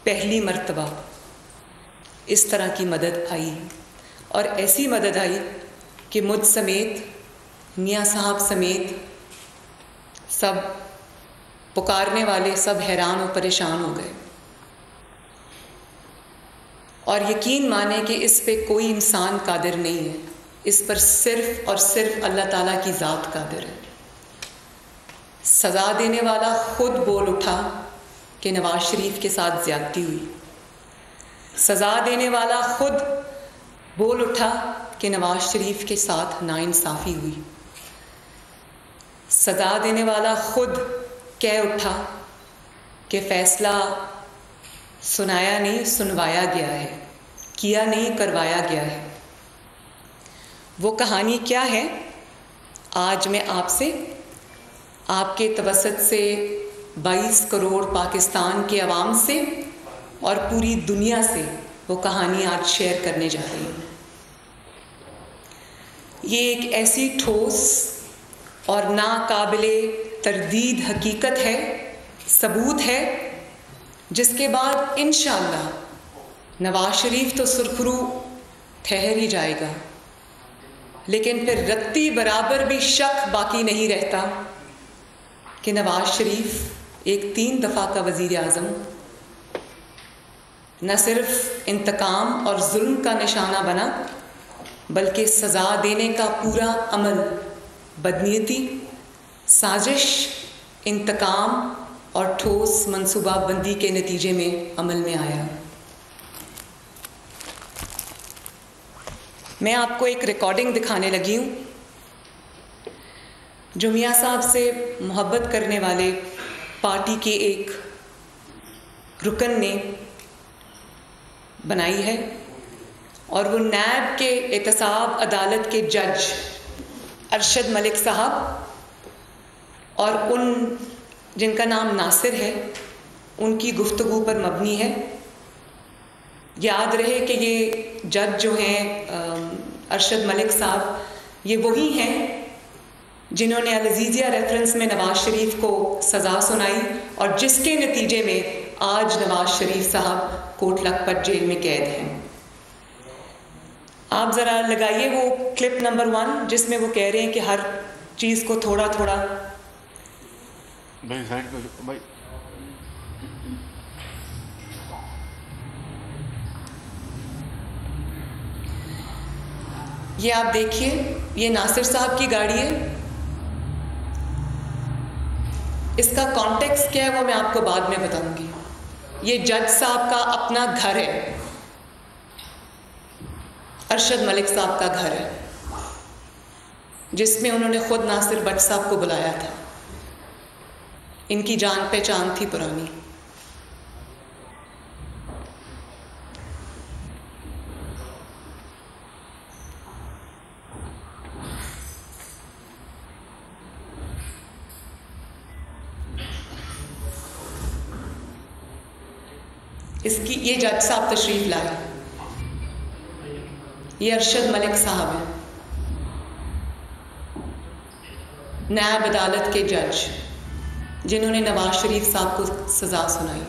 पहली मर्तबा इस तरह की मदद आई, और ऐसी मदद आई कि मुझ समेत, मियाँ साहब समेत सब पुकारने वाले सब हैरान और परेशान हो गए। और यकीन माने कि इस पे कोई इंसान कादिर नहीं है, इस पर सिर्फ और सिर्फ अल्लाह ताला की ज़ात कादिर है। सज़ा देने वाला खुद बोल उठा कि नवाज शरीफ के साथ ज़्यादती हुई। सज़ा देने वाला खुद बोल उठा कि नवाज शरीफ के साथ नाइंसाफ़ी हुई। सज़ा देने वाला खुद कह उठा कि फ़ैसला सुनाया नहीं सुनवाया गया है, किया नहीं करवाया गया है। वो कहानी क्या है, आज मैं आपसे, आपके तवसत से 22 करोड़ पाकिस्तान के अवाम से और पूरी दुनिया से वो कहानी आज शेयर करने जा रही हूँ। ये एक ऐसी ठोस और नाकाबिले तरदीद हकीकत है, सबूत है, जिसके बाद इंशाअल्लाह नवाज शरीफ तो सुरखरू ठहर ही जाएगा, लेकिन फिर रत्ती बराबर भी शक बाकी नहीं रहता कि नवाज शरीफ एक 3 दफ़ा का वज़ीर आज़म न सिर्फ इंतकाम और जुल्म का निशाना बना, बल्कि सज़ा देने का पूरा अमल बदनीयती, साजिश, इंतकाम और ठोस मनसूबाबंदी के नतीजे में अमल में आया। मैं आपको एक रिकॉर्डिंग दिखाने लगी हूँ जो मियाँ साहब से मोहब्बत करने वाले पार्टी के एक रुकन ने बनाई है, और वो नैब के एहतसाब अदालत के जज अरशद मलिक साहब और उन जिनका नाम नासिर है, उनकी गुफ्तगू पर मबनी है। याद रहे कि ये जज जो हैं अरशद मलिक साहब, ये वही हैं जिन्होंने अल-अज़ीज़िया रेफरेंस में नवाज शरीफ को सज़ा सुनाई और जिसके नतीजे में आज नवाज शरीफ साहब कोट लखपत जेल में कैद हैं। आप ज़रा लगाइए वो क्लिप नंबर 1 जिसमें वो कह रहे हैं कि हर चीज़ को थोड़ा थोड़ा। भाई साइड पे भाई, ये आप देखिए, ये नासिर साहब की गाड़ी है। इसका कॉन्टेक्स्ट क्या है वो मैं आपको बाद में बताऊंगी। ये जज साहब का अपना घर है, अरशद मलिक साहब का घर है, जिसमें उन्होंने खुद नासिर भट्ट साहब को बुलाया था। इनकी जान पहचान थी पुरानी। इसकी ये जज साहब तशरीफ लाए, ये अरशद मलिक साहब हैं, नैब अदालत के जज जिन्होंने नवाज शरीफ साहब को सज़ा सुनाई।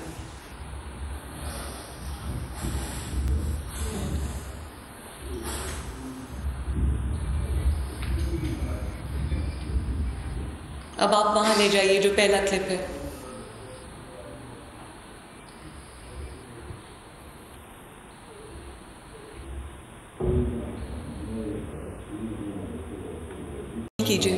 अब आप वहां ले जाइए जो पहला क्लिप है। कीजिए।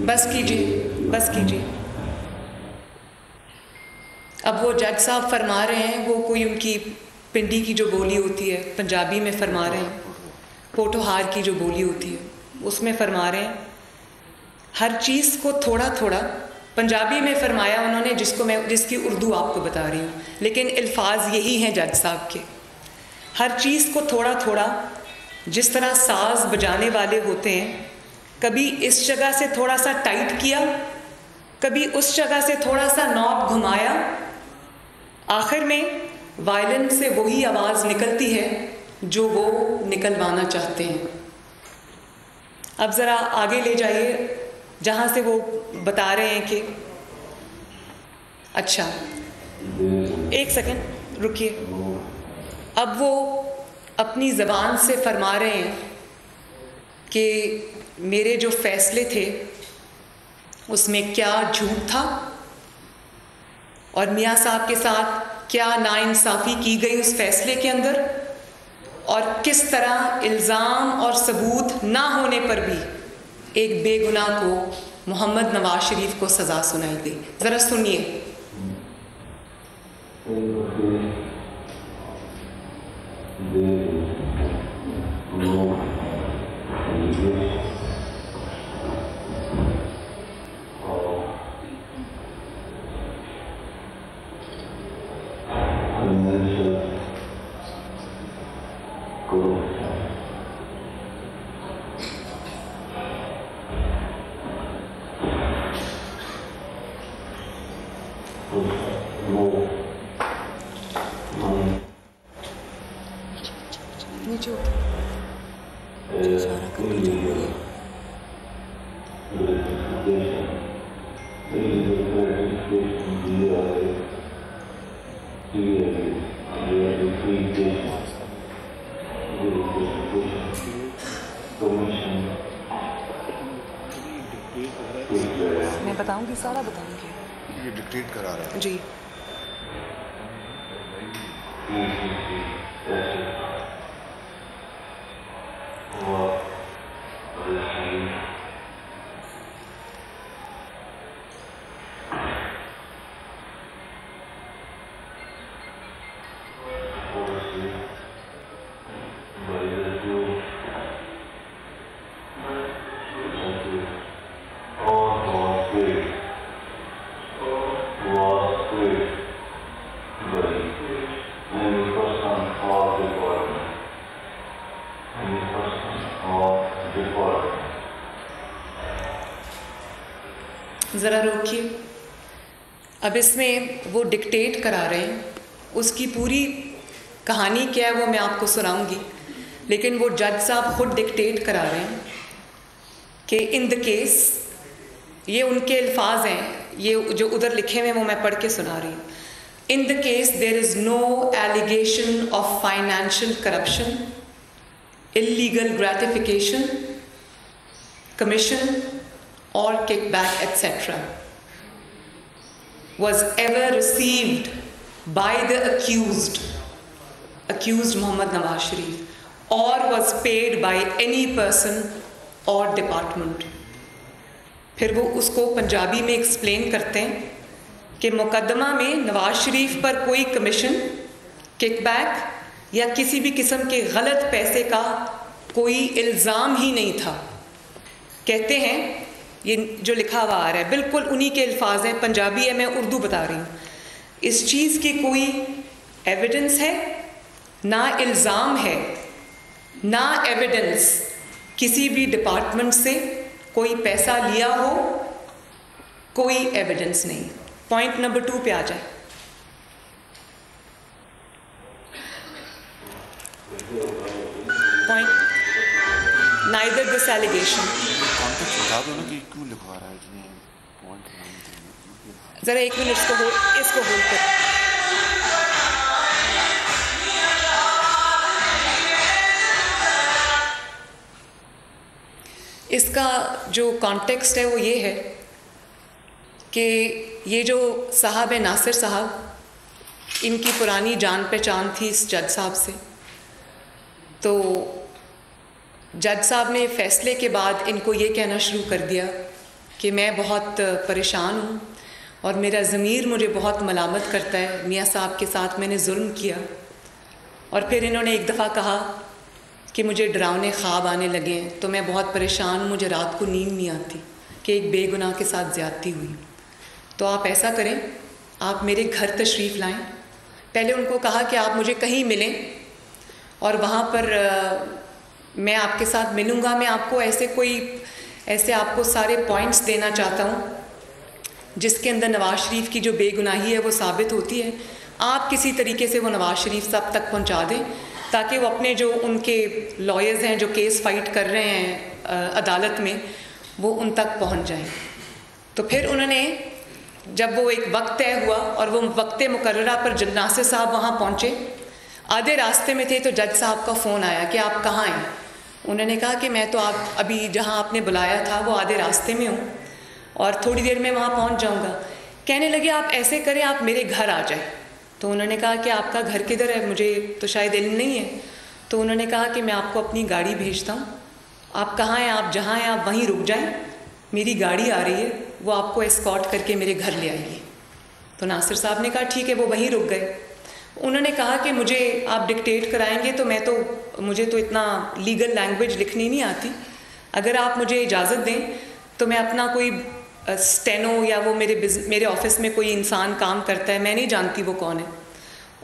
बस कीजिए, बस कीजिए। अब वो जज साहब फरमा रहे हैं, वो कोई उनकी पिंडी की जो बोली होती है पंजाबी में फरमा रहे हैं, पोठोहार की जो बोली होती है उसमें फरमा रहे हैं, हर चीज़ को थोड़ा थोड़ा, पंजाबी में फरमाया उन्होंने जिसकी उर्दू आपको बता रही हूँ, लेकिन अल्फाज यही हैं जज साहब के, हर चीज़ को थोड़ा थोड़ा, जिस तरह साज बजाने वाले होते हैं, कभी इस जगह से थोड़ा सा टाइट किया, कभी उस जगह से थोड़ा सा नॉब घुमाया, आखिर में वायलिन से वही आवाज़ निकलती है जो वो निकलवाना चाहते हैं। अब ज़रा आगे ले जाइए जहाँ से वो बता रहे हैं कि, अच्छा एक सेकंड रुकिए, अब वो अपनी ज़बान से फरमा रहे हैं कि मेरे जो फ़ैसले थे उसमें क्या झूठ था और मियाँ साहब के साथ क्या नाइंसाफ़ी की गई उस फ़ैसले के अंदर, और किस तरह इल्ज़ाम और सबूत ना होने पर भी एक बेगुनाह को, मोहम्मद नवाज शरीफ को सज़ा सुनाई गई। ज़रा सुनिए। मैं बताऊंगी, सारा बताऊंगी। ये डिक्टेट करा रहा है जी। ज़रा रोकिए, अब इसमें वो डिक्टेट करा रहे हैं, उसकी पूरी कहानी क्या है वो मैं आपको सुनाऊंगी, लेकिन वो जज साहब खुद डिक्टेट करा रहे हैं कि इन द केस, ये उनके अल्फाज हैं, ये जो उधर लिखे हुए हैं वो मैं पढ़ के सुना रही हूँ। In the case there is no allegation of financial corruption, illegal gratification, commission or kickback etc. was ever received by the accused Mohammad Nawaz Sharif, or was paid by any person or department. फिर वो उसको पंजाबी में explain करते हैं कि मुकदमा में नवाज शरीफ पर कोई कमीशन, किकबैक या किसी भी किस्म के गलत पैसे का कोई इल्ज़ाम ही नहीं था। कहते हैं, ये जो लिखा हुआ आ रहा है बिल्कुल उन्हीं के अल्फाज हैं, पंजाबी है, मैं उर्दू बता रही हूँ। इस चीज़ की कोई एविडेंस है ना, इल्ज़ाम है ना, एविडेंस किसी भी डिपार्टमेंट से कोई पैसा लिया हो, कोई एविडेंस नहीं। पॉइंट नंबर 2 पे आ जाए। Point neither this allegation. बता दो ना कि क्यों लिखवा रहा है इसमें पॉइंट। जरा एक मिनट इसको होल्ड कर। इसका जो कॉन्टेक्स्ट है वो ये है कि ये जो साहब है नासिर साहब, इनकी पुरानी जान पहचान थी इस जज साहब से। तो जज साहब ने फ़ैसले के बाद इनको ये कहना शुरू कर दिया कि मैं बहुत परेशान हूँ और मेरा ज़मीर मुझे बहुत मलामत करता है, मियाँ साहब के साथ मैंने जुल्म किया और फिर इन्होंने एक दफ़ा कहा कि मुझे डरावने ख्वाब आने लगे हैं, तो मैं बहुत परेशान हूँ, मुझे रात को नींद नहीं आती कि एक बेगुनाह के साथ ज़्यादती हुई। तो आप ऐसा करें, आप मेरे घर तशरीफ़ लाएं। पहले उनको कहा कि आप मुझे कहीं मिलें और वहाँ पर मैं आपके साथ मिलूँगा। मैं आपको ऐसे आपको सारे पॉइंट्स देना चाहता हूँ जिसके अंदर नवाज़ शरीफ की जो बेगुनाही है वो साबित होती है। आप किसी तरीके से वो नवाज़ शरीफ साहब तक पहुँचा दें ताकि वो अपने जो उनके लॉयर्स हैं जो केस फाइट कर रहे हैं अदालत में, वो उन तक पहुँच जाएं। तो फिर उन्होंने, जब वो एक वक्त तय हुआ और वो वक्त मुकर्ररा पर नासिर साहब वहाँ पहुँचे, आधे रास्ते में थे तो जज साहब का फ़ोन आया कि आप कहाँ हैं। उन्होंने कहा कि मैं तो आप अभी जहाँ आपने बुलाया था वो आधे रास्ते में हूँ और थोड़ी देर में वहाँ पहुँच जाऊँगा। कहने लगे आप ऐसे करें, आप मेरे घर आ जाएं। तो उन्होंने कहा कि आपका घर किधर है, मुझे तो शायद इल्म नहीं है। तो उन्होंने कहा कि मैं आपको अपनी गाड़ी भेजता हूँ, आप कहाँ हैं, आप जहाँ हैं आप वहीं रुक जाएं, मेरी गाड़ी आ रही है, वो आपको एस्कॉर्ट करके मेरे घर ले आएगी। तो नासिर साहब ने कहा ठीक है, वो वहीं रुक गए। उन्होंने कहा कि मुझे आप डिक्टेट कराएंगे तो मुझे तो इतना लीगल लैंग्वेज लिखनी नहीं आती, अगर आप मुझे इजाज़त दें तो मैं अपना कोई स्टेनो या वो मेरे ऑफिस में कोई इंसान काम करता है, मैं नहीं जानती वो कौन है,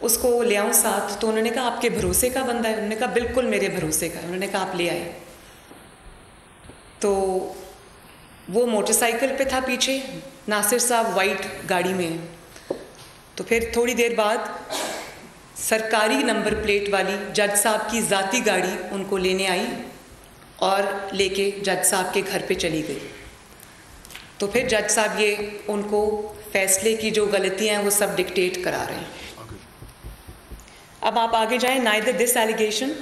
उसको ले आऊँ साथ। तो उन्होंने कहा आपके भरोसे का बंदा है? उन्होंने कहा बिल्कुल मेरे भरोसे का है। उन्होंने कहा आप ले आए। तो वो मोटरसाइकिल पे था, पीछे नासिर साहब वाइट गाड़ी में हैं। तो फिर थोड़ी देर बाद सरकारी नंबर प्लेट वाली जज साहब की ज़ाती गाड़ी उनको लेने आई और लेके जज साहब के घर पे चली गई। तो फिर जज साहब ये उनको फैसले की जो गलतियां हैं वो सब डिक्टेट करा रहे हैं। अब आप आगे जाएं। नाइदर दिस एलिगेशन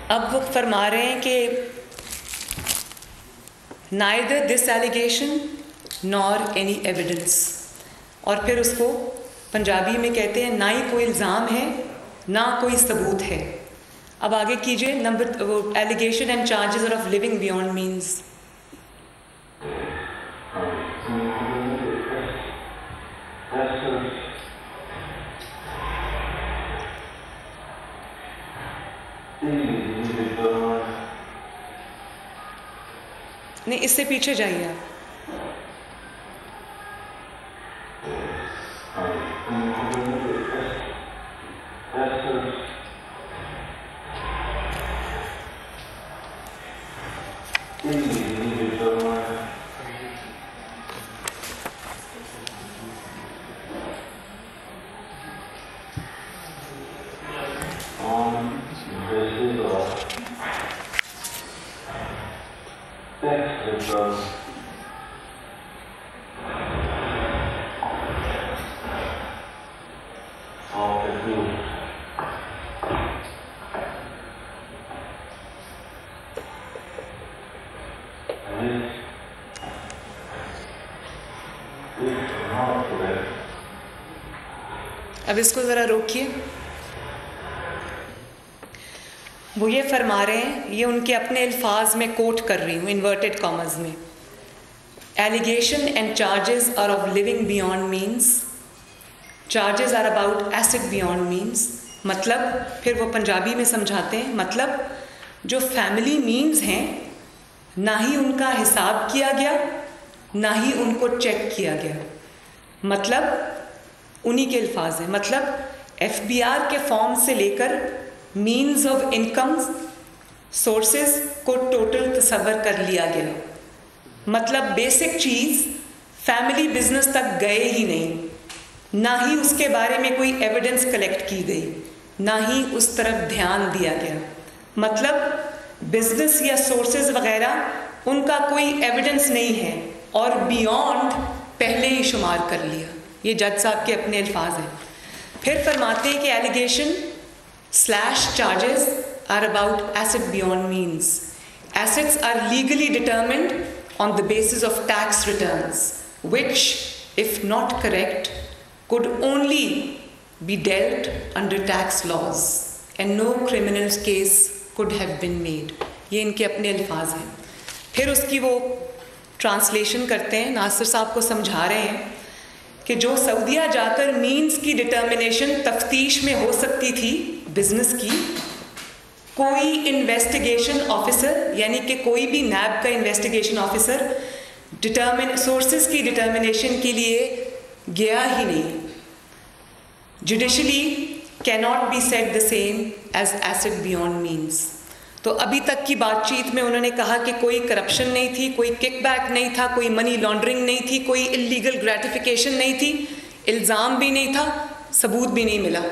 अब वो फरमा रहे हैं कि neither this allegation nor any evidence, और फिर उसको पंजाबी में कहते हैं ना ही कोई इल्ज़ाम है ना कोई सबूत है। अब आगे कीजिए नंबर वो allegation and charges of living beyond means. नहीं, इससे पीछे जाइए आप। अब इसको ज़रा रोकिए। वो ये फरमा रहे हैं, ये उनके अपने अल्फाज में कोट कर रही हूँ इन्वर्टेड कॉमर्स में, allegation and charges are of living beyond means, charges are about asset beyond means. मतलब फिर वो पंजाबी में समझाते हैं, मतलब जो फैमिली मीन्स हैं ना ही उनका हिसाब किया गया ना ही उनको चेक किया गया। मतलब उन्हीं के अल्फाज हैं, मतलब FBR के फॉर्म से लेकर मीन्स ऑफ इनकम सोर्सेज को टोटल तस्वर कर लिया गया। मतलब बेसिक चीज़ फैमिली बिजनेस तक गए ही नहीं, ना ही उसके बारे में कोई एविडेंस कलेक्ट की गई, ना ही उस तरफ ध्यान दिया गया। मतलब बिजनेस या सोर्सेज वगैरह उनका कोई एविडेंस नहीं है और बियॉन्ड पहले ही शुमार कर लिया। ये जज साहब के अपने अल्फाज हैं। फिर फरमाते हैं कि allegation slash charges are about asset beyond means. Assets are legally determined on the basis of tax returns which, if not correct, could only be dealt under tax laws and no criminal case could have been made। ये इनके अपने अल्फाज हैं। फिर उसकी वो translation करते हैं, नासिर साहब को समझा रहे हैं कि जो सऊदीया जाकर मीन्स की डिटर्मिनेशन तफ्तीश में हो सकती थी बिजनेस की, कोई इन्वेस्टिगेशन ऑफिसर यानी कि कोई भी नैब का इन्वेस्टिगेशन ऑफिसर सोर्सेस की डिटर्मिनेशन के लिए गया ही नहीं। Judicially cannot be set the same as asset beyond means. तो अभी तक की बातचीत में उन्होंने कहा कि कोई करप्शन नहीं थी, कोई किकबैक नहीं था, कोई मनी लॉन्ड्रिंग नहीं थी, कोई इलीगल ग्रेटिफिकेशन नहीं थी, इल्ज़ाम भी नहीं था, सबूत भी नहीं मिला।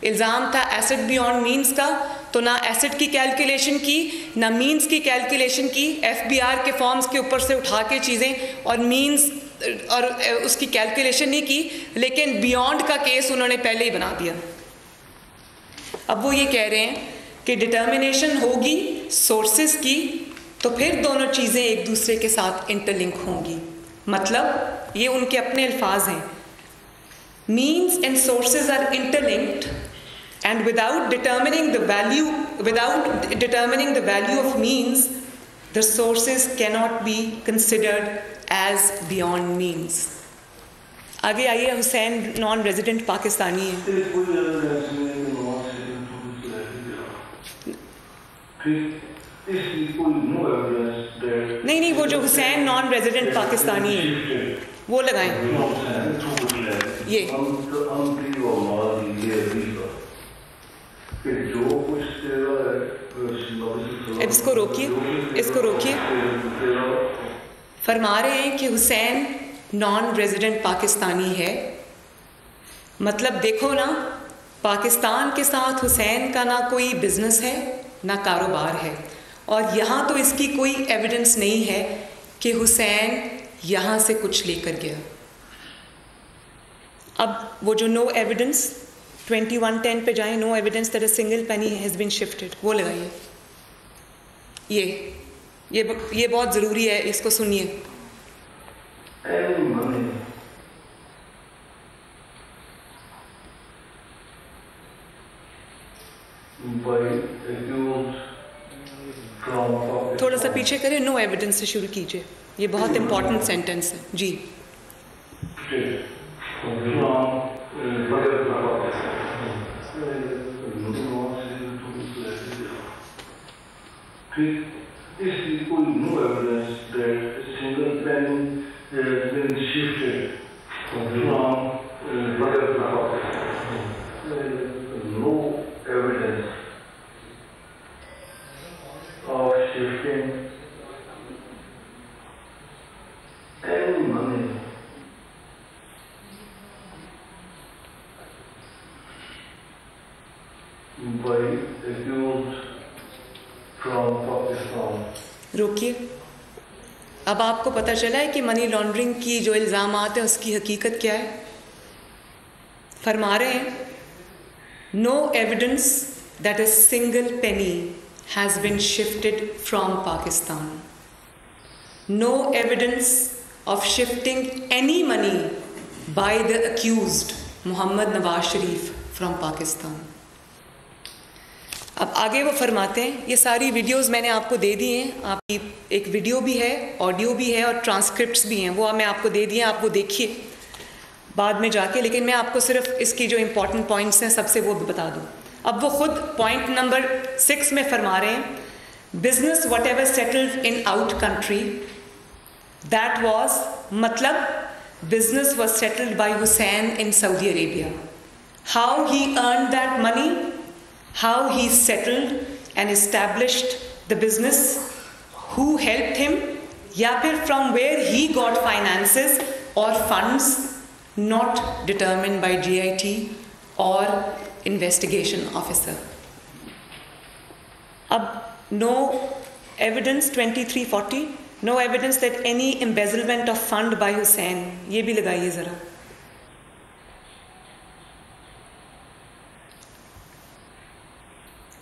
इल्ज़ाम था एसेट बियॉन्ड मीन्स का, तो ना एसेट की कैलकुलेशन की ना मीन्स की कैलकुलेशन की, एफबीआर के फॉर्म्स के ऊपर से उठा के चीज़ें और मीन्स और उसकी कैलकुलेशन नहीं की, लेकिन बियॉन्ड का केस उन्होंने पहले ही बना दिया। अब वो ये कह रहे हैं कि डिटर्मिनेशन होगी सोर्सेस की तो फिर दोनों चीज़ें एक दूसरे के साथ इंटरलिंक होंगी। मतलब ये उनके अपने अल्फाज हैं, means and sources are interlinked and without determining the value of means, the sources cannot be considered as beyond means। आगे आइए, हुसैन नॉन रेजिडेंट पाकिस्तानी है। नहीं, वो जो हुसैन नॉन रेजिडेंट पाकिस्तानी है वो लगाएं। ये इसको रोकिए। फरमा रहे हैं कि हुसैन नॉन रेजिडेंट पाकिस्तानी है। मतलब देखो ना, पाकिस्तान के साथ हुसैन का ना कोई बिजनेस है ना कारोबार है, और यहाँ तो इसकी कोई एविडेंस नहीं है कि हुसैन यहाँ से कुछ लेकर गया। अब वो जो नो एविडेंस 2110 पे जाएं, no evidence that a single penny has been shifted, वो लगाइए। ये बहुत ज़रूरी है, इसको सुनिए। थोड़ा सा पीछे करें, नो एविडेंस से शुरू कीजिए, ये बहुत इंपॉर्टेंट सेंटेंस है जी। Is equal no evidence that a single penny has been shifted from other property. No evidence of shifting any money by accused from Pakistan। रोकिए। अब आपको पता चला है कि मनी लॉन्ड्रिंग की जो इल्ज़ामात हैं उसकी हकीकत क्या है। फरमा रहे हैं, no evidence that a single penny has been shifted from Pakistan. No evidence of shifting any money by the accused Mohammad Nawaz Sharif from Pakistan. अब आगे वो फरमाते हैं, ये सारी वीडियोस मैंने आपको दे दी हैं, आपकी एक वीडियो भी है, ऑडियो भी है और ट्रांसक्रिप्ट्स भी हैं, वो मैं आपको दे दिए, आप वो देखिए बाद में जाके। लेकिन मैं आपको सिर्फ इसकी जो इम्पॉर्टेंट पॉइंट्स हैं सबसे वो बता दूँ। अब वो खुद पॉइंट नंबर 6 में फरमा रहे हैं, business whatever settled in out country that was, मतलब business was settled by Hussain in Saudi Arabia. How he earn that money, how he settled and established the business, who helped him, या फिर from where he got finances or funds, not determined by GIT or investigation officer। अब no evidence 2340, no evidence that any embezzlement of fund by Hussain, ये भी लगाइए ज़रा।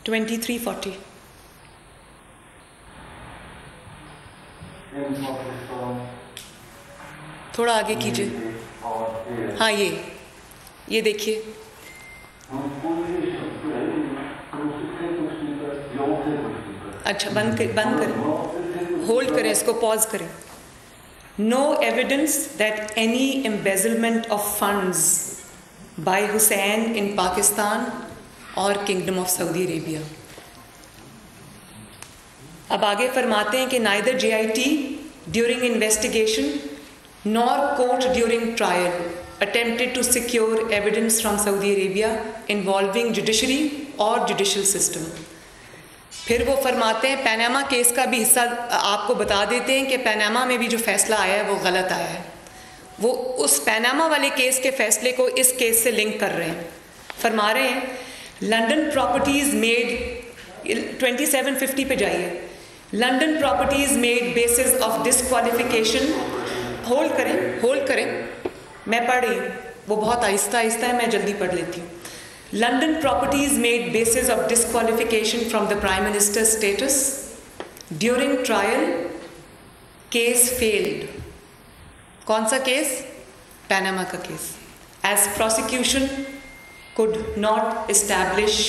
2340. in Pakistan. थोड़ा आगे कीजिए. और ये हाँ, ये देखिए. हम पूरी अच्छा, बंद कर, होल्ड करें इसको, पॉज करें. No evidence that any embezzlement of funds by Hussain in Pakistan or Kingdom of Saudi Arabia. अब आगे फरमाते हैं कि neither JIT during investigation nor court during trial attempted to secure evidence from Saudi Arabia involving judiciary or judicial system. फिर वो फरमाते हैं Panama case का भी हिस्सा आपको बता देते हैं कि पैनामा में भी जो फैसला आया है वो गलत आया है. वो उस पैनामा वाले केस के फैसले को इस केस से लिंक कर रहे हैं. फरमा रहे हैं लंदन प्रॉपर्टीज मेड 2750 पे जाइए. London properties made basis of disqualification. Hold करें, मैं पढ़ रही हूँ, वो बहुत आहिस्ता आहिस्ता है, मैं जल्दी पढ़ लेती हूँ. London properties made basis of disqualification from the Prime Minister's status. During trial, case failed. कौन सा केस? पैनामा का case. As prosecution could not establish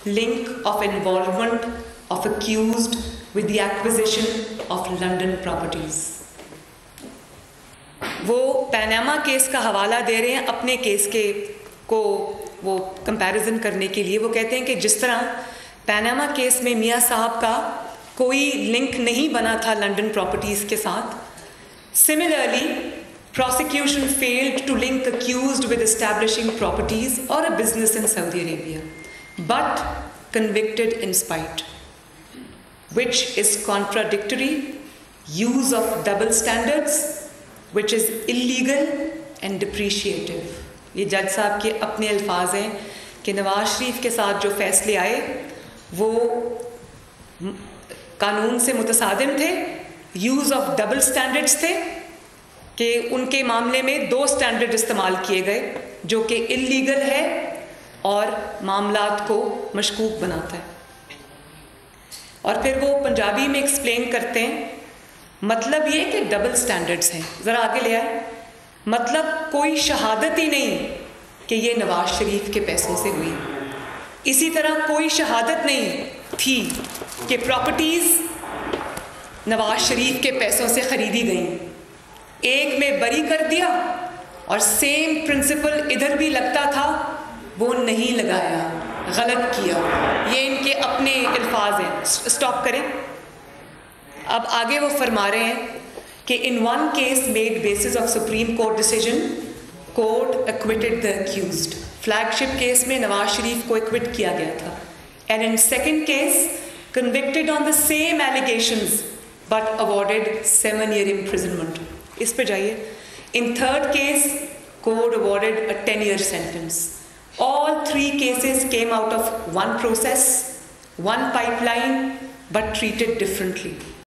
link of involvement of accused with the acquisition of London properties. वो Panama case का हवाला दे रहे हैं अपने case के को वो कंपैरिजन करने के लिए. वो कहते हैं कि जिस तरह पैनामा केस में मियाँ साहब का कोई लिंक नहीं बना था लंदन प्रॉपर्टीज़ के साथ, similarly prosecution failed to link accused with establishing properties or a business in Saudi Arabia, but convicted in spite, which is contradictory, use of double standards, which is illegal and depreciative. ये जज साहब के अपने अल्फाज हैं कि नवाज शरीफ के साथ जो फैसले आए वो कानून से मुतसादिम थे, यूज़ ऑफ डबल स्टैंडर्ड्स थे कि उनके मामले में 2 स्टैंडर्ड इस्तेमाल किए गए जो कि इल्लीगल है और मामलात को मशकूक बनाता है. और फिर वो पंजाबी में एक्सप्लेन करते हैं मतलब ये कि डबल स्टैंडर्ड्स हैं. ज़रा आगे ले आए. मतलब कोई शहादत ही नहीं कि ये नवाज शरीफ के पैसों से हुई. इसी तरह कोई शहादत नहीं थी कि प्रॉपर्टीज़ नवाज शरीफ के पैसों से ख़रीदी गई. एक में बरी कर दिया और सेम प्रिंसिपल इधर भी लगता था, वो नहीं लगाया, गलत किया. ये इनके अपने अल्फाज हैं. स्टॉप करें. अब आगे वो फरमा रहे हैं कि in one case made basis of Supreme Court decision, court acquitted the accused. Flagship case में नवाज शरीफ को acquit किया गया था. And in second case, convicted on the same allegations, but awarded 7-year imprisonment. इस पे जाइए. In third case, court awarded a 10-year sentence. All 3 cases came out of one process, one pipeline, but treated differently.